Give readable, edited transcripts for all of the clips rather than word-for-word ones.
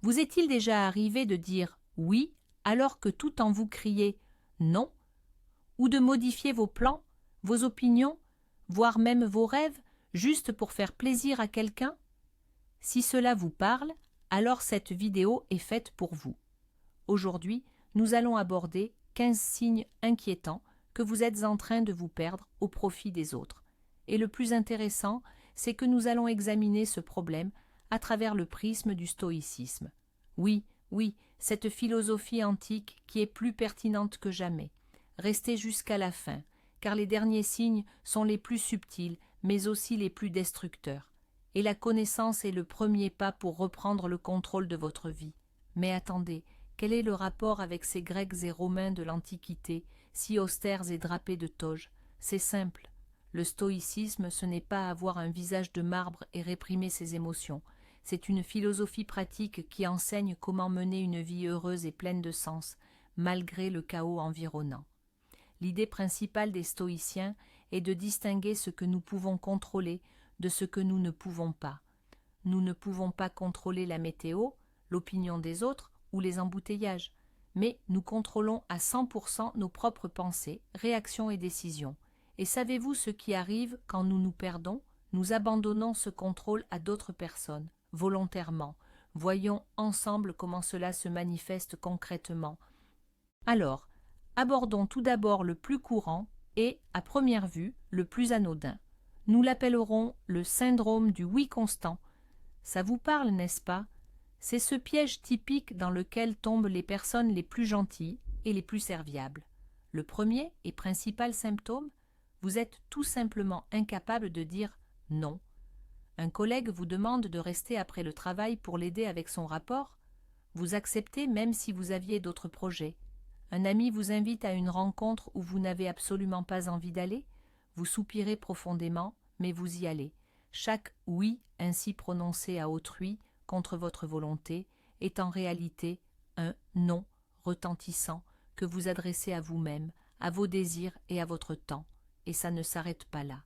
Vous est-il déjà arrivé de dire « oui » alors que tout en vous criez « non » ou de modifier vos plans, vos opinions, voire même vos rêves, juste pour faire plaisir à quelqu'un? Si cela vous parle, alors cette vidéo est faite pour vous. Aujourd'hui, nous allons aborder 15 signes inquiétants que vous êtes en train de vous perdre au profit des autres. Et le plus intéressant, c'est que nous allons examiner ce problème à travers le prisme du stoïcisme. Oui, oui, cette philosophie antique qui est plus pertinente que jamais. Restez jusqu'à la fin, car les derniers signes sont les plus subtils, mais aussi les plus destructeurs. Et la connaissance est le premier pas pour reprendre le contrôle de votre vie. Mais attendez, quel est le rapport avec ces Grecs et Romains de l'Antiquité, si austères et drapés de toges? C'est simple. Le stoïcisme, ce n'est pas avoir un visage de marbre et réprimer ses émotions. C'est une philosophie pratique qui enseigne comment mener une vie heureuse et pleine de sens, malgré le chaos environnant. L'idée principale des stoïciens est de distinguer ce que nous pouvons contrôler de ce que nous ne pouvons pas. Nous ne pouvons pas contrôler la météo, l'opinion des autres ou les embouteillages, mais nous contrôlons à 100% nos propres pensées, réactions et décisions. Et savez-vous ce qui arrive quand nous nous perdons? Nous abandonnons ce contrôle à d'autres personnes, volontairement. Voyons ensemble comment cela se manifeste concrètement. Alors, abordons tout d'abord le plus courant et, à première vue, le plus anodin. Nous l'appellerons le syndrome du oui constant. Ça vous parle, n'est-ce pas? C'est ce piège typique dans lequel tombent les personnes les plus gentilles et les plus serviables. Le premier et principal symptôme, vous êtes tout simplement incapable de dire non. Un collègue vous demande de rester après le travail pour l'aider avec son rapport. Vous acceptez même si vous aviez d'autres projets. Un ami vous invite à une rencontre où vous n'avez absolument pas envie d'aller. Vous soupirez profondément, mais vous y allez. Chaque « oui » ainsi prononcé à autrui, contre votre volonté, est en réalité un « non » retentissant que vous adressez à vous-même, à vos désirs et à votre temps. Et ça ne s'arrête pas là.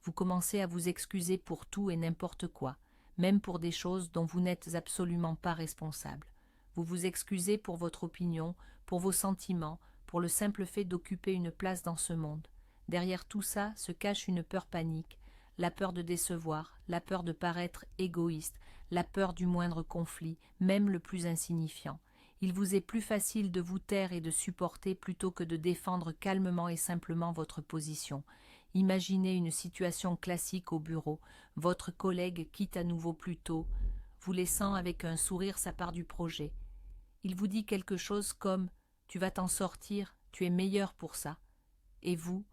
Vous commencez à vous excuser pour tout et n'importe quoi, même pour des choses dont vous n'êtes absolument pas responsable. Vous vous excusez pour votre opinion, pour vos sentiments, pour le simple fait d'occuper une place dans ce monde. Derrière tout ça se cache une peur panique, la peur de décevoir, la peur de paraître égoïste, la peur du moindre conflit, même le plus insignifiant. Il vous est plus facile de vous taire et de supporter plutôt que de défendre calmement et simplement votre position. Imaginez une situation classique au bureau. Votre collègue quitte à nouveau plus tôt, vous laissant avec un sourire sa part du projet. Il vous dit quelque chose comme « Tu vas t'en sortir, tu es meilleur pour ça ». Et vous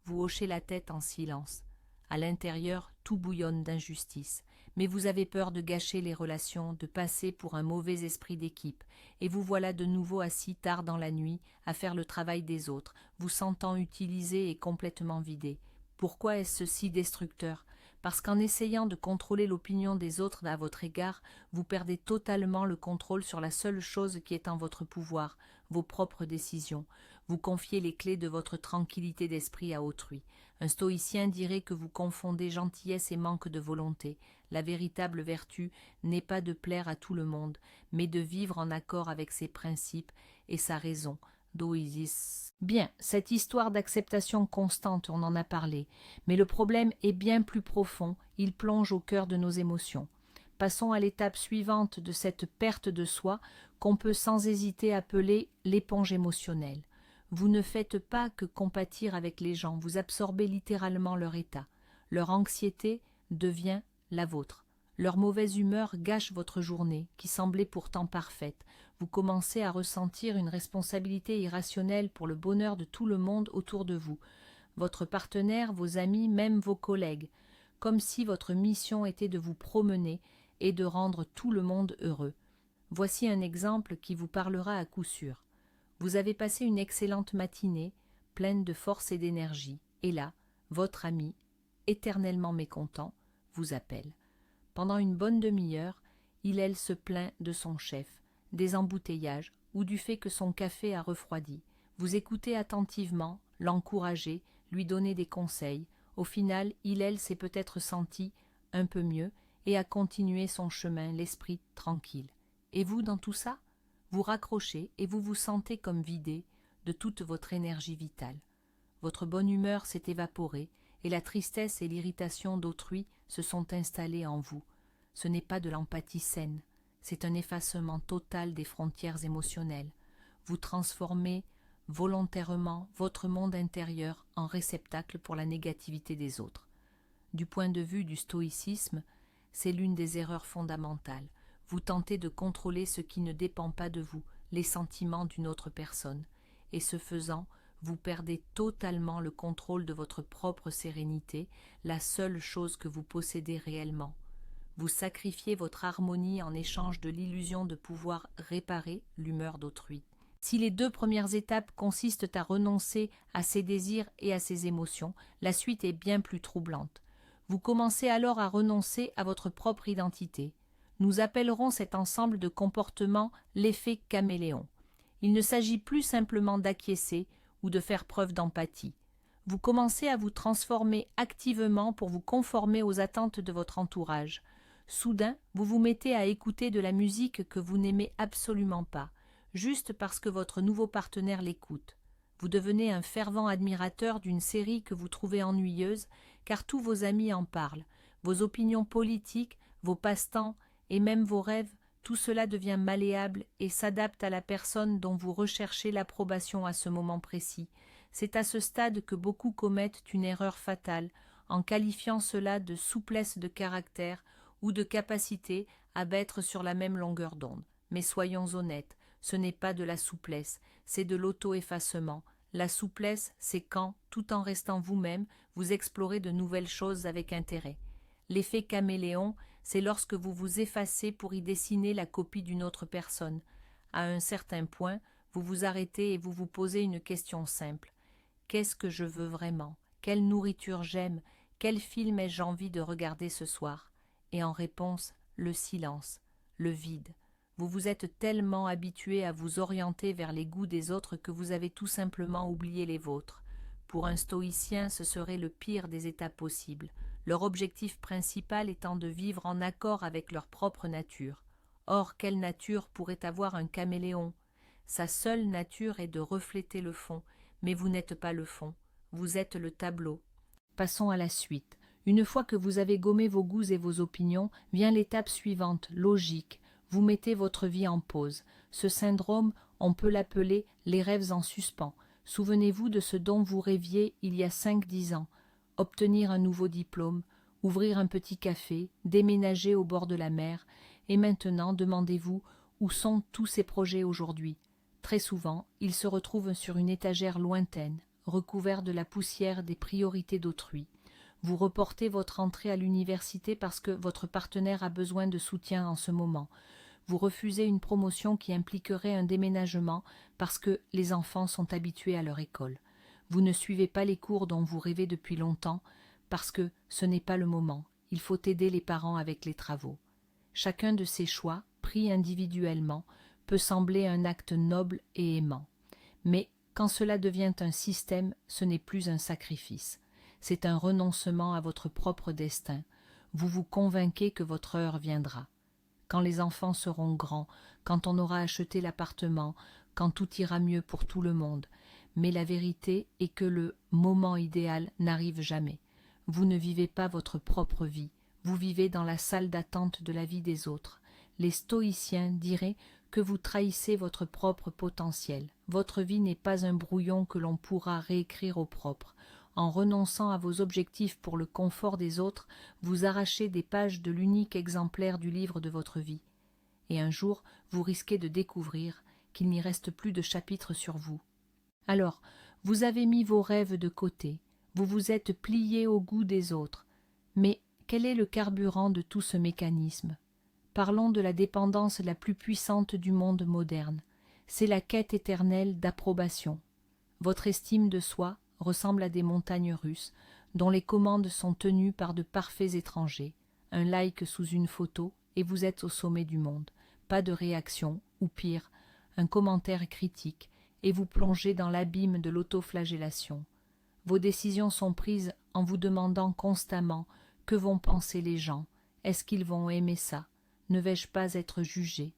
hochez la tête en silence. À l'intérieur, tout bouillonne d'injustice. Mais vous avez peur de gâcher les relations, de passer pour un mauvais esprit d'équipe. Et vous voilà de nouveau assis tard dans la nuit à faire le travail des autres, vous sentant utilisé et complètement vidé. Pourquoi est-ce si destructeur? Parce qu'en essayant de contrôler l'opinion des autres à votre égard, vous perdez totalement le contrôle sur la seule chose qui est en votre pouvoir, vos propres décisions. Vous confiez les clés de votre tranquillité d'esprit à autrui. Un stoïcien dirait que vous confondez gentillesse et manque de volonté. La véritable vertu n'est pas de plaire à tout le monde, mais de vivre en accord avec ses principes et sa raison. Doisis. Bien, cette histoire d'acceptation constante, on en a parlé, mais le problème est bien plus profond, il plonge au cœur de nos émotions. Passons à l'étape suivante de cette perte de soi qu'on peut sans hésiter appeler l'éponge émotionnelle. Vous ne faites pas que compatir avec les gens, vous absorbez littéralement leur état. Leur anxiété devient la vôtre. Leur mauvaise humeur gâche votre journée, qui semblait pourtant parfaite. Vous commencez à ressentir une responsabilité irrationnelle pour le bonheur de tout le monde autour de vous. Votre partenaire, vos amis, même vos collègues. Comme si votre mission était de vous promener et de rendre tout le monde heureux. Voici un exemple qui vous parlera à coup sûr. Vous avez passé une excellente matinée, pleine de force et d'énergie, et là, votre ami, éternellement mécontent, vous appelle. Pendant une bonne demi-heure, elle se plaint de son chef, des embouteillages ou du fait que son café a refroidi. Vous écoutez attentivement, l'encouragez, lui donnez des conseils. Au final, elle s'est peut-être sentie un peu mieux et a continué son chemin, l'esprit tranquille. Et vous, dans tout ça, vous raccrochez et vous vous sentez comme vidé de toute votre énergie vitale. Votre bonne humeur s'est évaporée et la tristesse et l'irritation d'autrui se sont installées en vous. Ce n'est pas de l'empathie saine, c'est un effacement total des frontières émotionnelles. Vous transformez volontairement votre monde intérieur en réceptacle pour la négativité des autres. Du point de vue du stoïcisme, c'est l'une des erreurs fondamentales. Vous tentez de contrôler ce qui ne dépend pas de vous, les sentiments d'une autre personne, et ce faisant, vous perdez totalement le contrôle de votre propre sérénité, la seule chose que vous possédez réellement. Vous sacrifiez votre harmonie en échange de l'illusion de pouvoir réparer l'humeur d'autrui. Si les 2 premières étapes consistent à renoncer à ses désirs et à ses émotions, la suite est bien plus troublante. Vous commencez alors à renoncer à votre propre identité. Nous appellerons cet ensemble de comportements l'effet caméléon. Il ne s'agit plus simplement d'acquiescer ou de faire preuve d'empathie. Vous commencez à vous transformer activement pour vous conformer aux attentes de votre entourage. Soudain, vous vous mettez à écouter de la musique que vous n'aimez absolument pas, juste parce que votre nouveau partenaire l'écoute. Vous devenez un fervent admirateur d'une série que vous trouvez ennuyeuse, car tous vos amis en parlent. Vos opinions politiques, vos passe-temps et même vos rêves, tout cela devient malléable et s'adapte à la personne dont vous recherchez l'approbation à ce moment précis. C'est à ce stade que beaucoup commettent une erreur fatale, en qualifiant cela de souplesse de caractère ou de capacité à être sur la même longueur d'onde. Mais soyons honnêtes, ce n'est pas de la souplesse, c'est de l'auto-effacement. La souplesse, c'est quand, tout en restant vous-même, vous explorez de nouvelles choses avec intérêt. L'effet caméléon, c'est lorsque vous vous effacez pour y dessiner la copie d'une autre personne. À un certain point, vous vous arrêtez et vous vous posez une question simple. Qu'est-ce que je veux vraiment? Quelle nourriture j'aime? Quel film ai-je envie de regarder ce soir? Et en réponse, le silence, le vide. Vous vous êtes tellement habitué à vous orienter vers les goûts des autres que vous avez tout simplement oublié les vôtres. Pour un stoïcien, ce serait le pire des états possibles, leur objectif principal étant de vivre en accord avec leur propre nature. Or, quelle nature pourrait avoir un caméléon? Sa seule nature est de refléter le fond, mais vous n'êtes pas le fond, vous êtes le tableau. Passons à la suite. Une fois que vous avez gommé vos goûts et vos opinions, vient l'étape suivante, logique. Vous mettez votre vie en pause. Ce syndrome, on peut l'appeler les rêves en suspens. Souvenez-vous de ce dont vous rêviez il y a 5-10 ans. Obtenir un nouveau diplôme, ouvrir un petit café, déménager au bord de la mer. Et maintenant, demandez-vous où sont tous ces projets aujourd'hui. Très souvent, ils se retrouvent sur une étagère lointaine, recouverts de la poussière des priorités d'autrui. Vous reportez votre entrée à l'université parce que votre partenaire a besoin de soutien en ce moment. Vous refusez une promotion qui impliquerait un déménagement parce que les enfants sont habitués à leur école. Vous ne suivez pas les cours dont vous rêvez depuis longtemps parce que ce n'est pas le moment. Il faut aider les parents avec les travaux. Chacun de ces choix, pris individuellement, peut sembler un acte noble et aimant. Mais quand cela devient un système, ce n'est plus un sacrifice. C'est un renoncement à votre propre destin. Vous vous convainquez que votre heure viendra. Quand les enfants seront grands, quand on aura acheté l'appartement, quand tout ira mieux pour tout le monde. Mais la vérité est que le moment idéal n'arrive jamais. Vous ne vivez pas votre propre vie. Vous vivez dans la salle d'attente de la vie des autres. Les stoïciens diraient que vous trahissez votre propre potentiel. Votre vie n'est pas un brouillon que l'on pourra réécrire au propre. En renonçant à vos objectifs pour le confort des autres, vous arrachez des pages de l'unique exemplaire du livre de votre vie. Et un jour, vous risquez de découvrir qu'il n'y reste plus de chapitre sur vous. Alors, vous avez mis vos rêves de côté, vous vous êtes plié au goût des autres. Mais quel est le carburant de tout ce mécanisme? Parlons de la dépendance la plus puissante du monde moderne. C'est la quête éternelle d'approbation. Votre estime de soi ressemble à des montagnes russes dont les commandes sont tenues par de parfaits étrangers. Un like sous une photo et vous êtes au sommet du monde. Pas de réaction, ou pire, un commentaire critique, et vous plongez dans l'abîme de l'autoflagellation. Vos décisions sont prises en vous demandant constamment « Que vont penser les gens? Est-ce qu'ils vont aimer ça? Ne vais-je pas être jugé ?»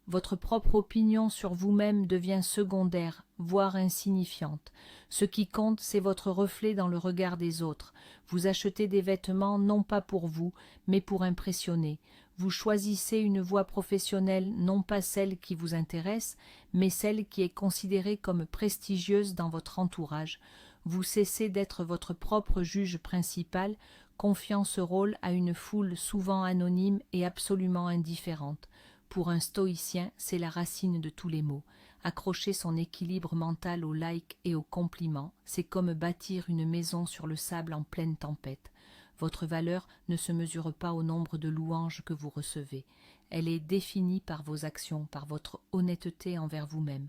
Votre propre opinion sur vous-même devient secondaire, voire insignifiante. Ce qui compte, c'est votre reflet dans le regard des autres. Vous achetez des vêtements non pas pour vous, mais pour impressionner. Vous choisissez une voie professionnelle non pas celle qui vous intéresse, mais celle qui est considérée comme prestigieuse dans votre entourage. Vous cessez d'être votre propre juge principal, confiant ce rôle à une foule souvent anonyme et absolument indifférente. Pour un stoïcien, c'est la racine de tous les maux. Accrocher son équilibre mental aux likes et aux compliments, c'est comme bâtir une maison sur le sable en pleine tempête. Votre valeur ne se mesure pas au nombre de louanges que vous recevez. Elle est définie par vos actions, par votre honnêteté envers vous-même.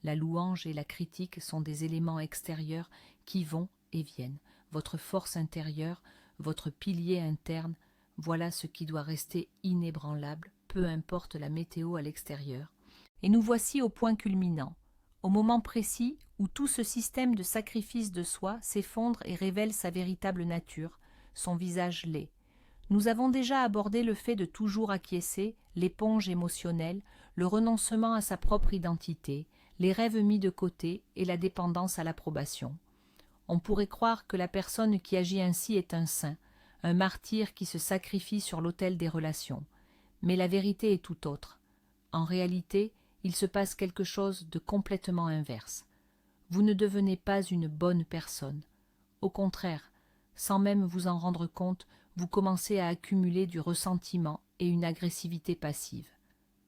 La louange et la critique sont des éléments extérieurs qui vont et viennent. Votre force intérieure, votre pilier interne, voilà ce qui doit rester inébranlable, peu importe la météo à l'extérieur. Et nous voici au point culminant, au moment précis où tout ce système de sacrifice de soi s'effondre et révèle sa véritable nature, son visage laid. Nous avons déjà abordé le fait de toujours acquiescer, l'éponge émotionnelle, le renoncement à sa propre identité, les rêves mis de côté et la dépendance à l'approbation. On pourrait croire que la personne qui agit ainsi est un saint, un martyr qui se sacrifie sur l'autel des relations. Mais la vérité est tout autre. En réalité, il se passe quelque chose de complètement inverse. Vous ne devenez pas une bonne personne. Au contraire, sans même vous en rendre compte, vous commencez à accumuler du ressentiment et une agressivité passive.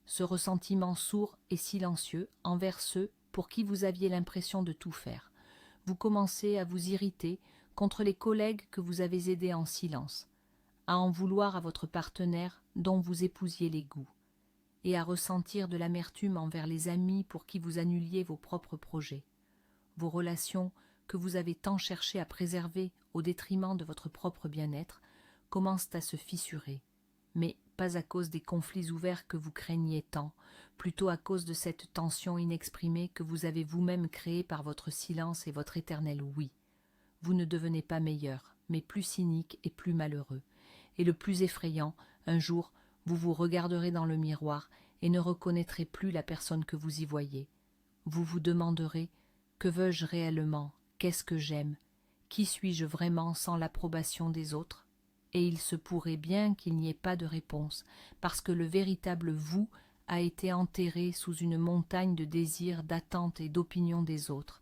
Ce ressentiment sourd et silencieux envers ceux pour qui vous aviez l'impression de tout faire. Vous commencez à vous irriter contre les collègues que vous avez aidés en silence, à en vouloir à votre partenaire dont vous épousiez les goûts, et à ressentir de l'amertume envers les amis pour qui vous annuliez vos propres projets. Vos relations, que vous avez tant cherché à préserver au détriment de votre propre bien-être, commencent à se fissurer, mais pas à cause des conflits ouverts que vous craigniez tant, plutôt à cause de cette tension inexprimée que vous avez vous-même créée par votre silence et votre éternel oui. Vous ne devenez pas meilleur, mais plus cynique et plus malheureux. Et le plus effrayant, un jour, vous vous regarderez dans le miroir et ne reconnaîtrez plus la personne que vous y voyez. Vous vous demanderez « Que veux-je réellement ? Qu'est-ce que j'aime ? Qui suis-je vraiment sans l'approbation des autres ?» Et il se pourrait bien qu'il n'y ait pas de réponse, parce que le véritable vous a été enterré sous une montagne de désirs, d'attentes et d'opinions des autres.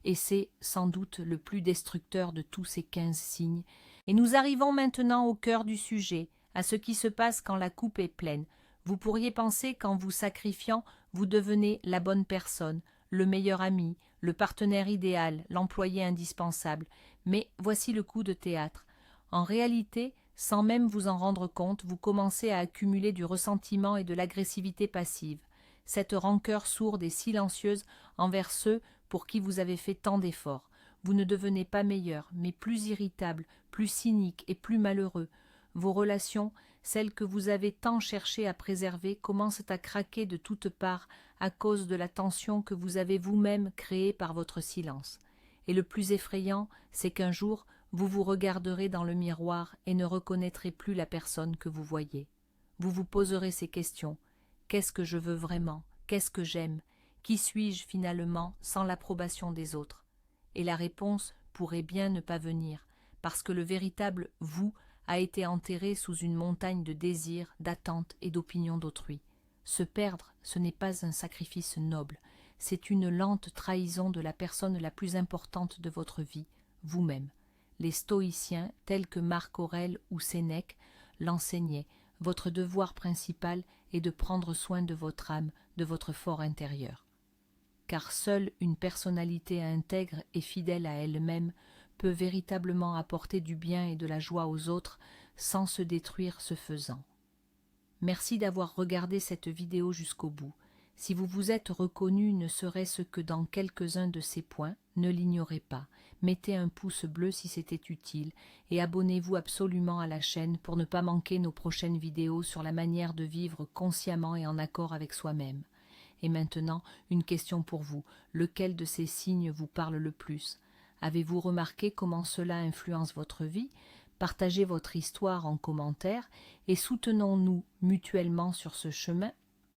Et c'est sans doute le plus destructeur de tous ces 15 signes. Et nous arrivons maintenant au cœur du sujet, à ce qui se passe quand la coupe est pleine. Vous pourriez penser qu'en vous sacrifiant, vous devenez la bonne personne, le meilleur ami, le partenaire idéal, l'employé indispensable. Mais voici le coup de théâtre. En réalité, sans même vous en rendre compte, vous commencez à accumuler du ressentiment et de l'agressivité passive, cette rancœur sourde et silencieuse envers ceux pour qui vous avez fait tant d'efforts. Vous ne devenez pas meilleur, mais plus irritable, plus cynique et plus malheureux. Vos relations, celles que vous avez tant cherché à préserver, commencent à craquer de toutes parts à cause de la tension que vous avez vous-même créée par votre silence. Et le plus effrayant, c'est qu'un jour, vous vous regarderez dans le miroir et ne reconnaîtrez plus la personne que vous voyez. Vous vous poserez ces questions. Qu'est-ce que je veux vraiment ? Qu'est-ce que j'aime ? Qui suis-je finalement sans l'approbation des autres ? Et la réponse pourrait bien ne pas venir, parce que le véritable « vous » a été enterré sous une montagne de désirs, d'attentes et d'opinions d'autrui. Se perdre, ce n'est pas un sacrifice noble, c'est une lente trahison de la personne la plus importante de votre vie, vous-même. Les stoïciens, tels que Marc Aurèle ou Sénèque, l'enseignaient. Votre devoir principal est de prendre soin de votre âme, de votre fort intérieur. Car seule une personnalité intègre et fidèle à elle-même peut véritablement apporter du bien et de la joie aux autres sans se détruire ce faisant. Merci d'avoir regardé cette vidéo jusqu'au bout. Si vous vous êtes reconnu ne serait-ce que dans quelques-uns de ces points, ne l'ignorez pas. Mettez un pouce bleu si c'était utile et abonnez-vous absolument à la chaîne pour ne pas manquer nos prochaines vidéos sur la manière de vivre consciemment et en accord avec soi-même. Et maintenant, une question pour vous. Lequel de ces signes vous parle le plus ? Avez-vous remarqué comment cela influence votre vie ? Partagez votre histoire en commentaire et soutenons-nous mutuellement sur ce chemin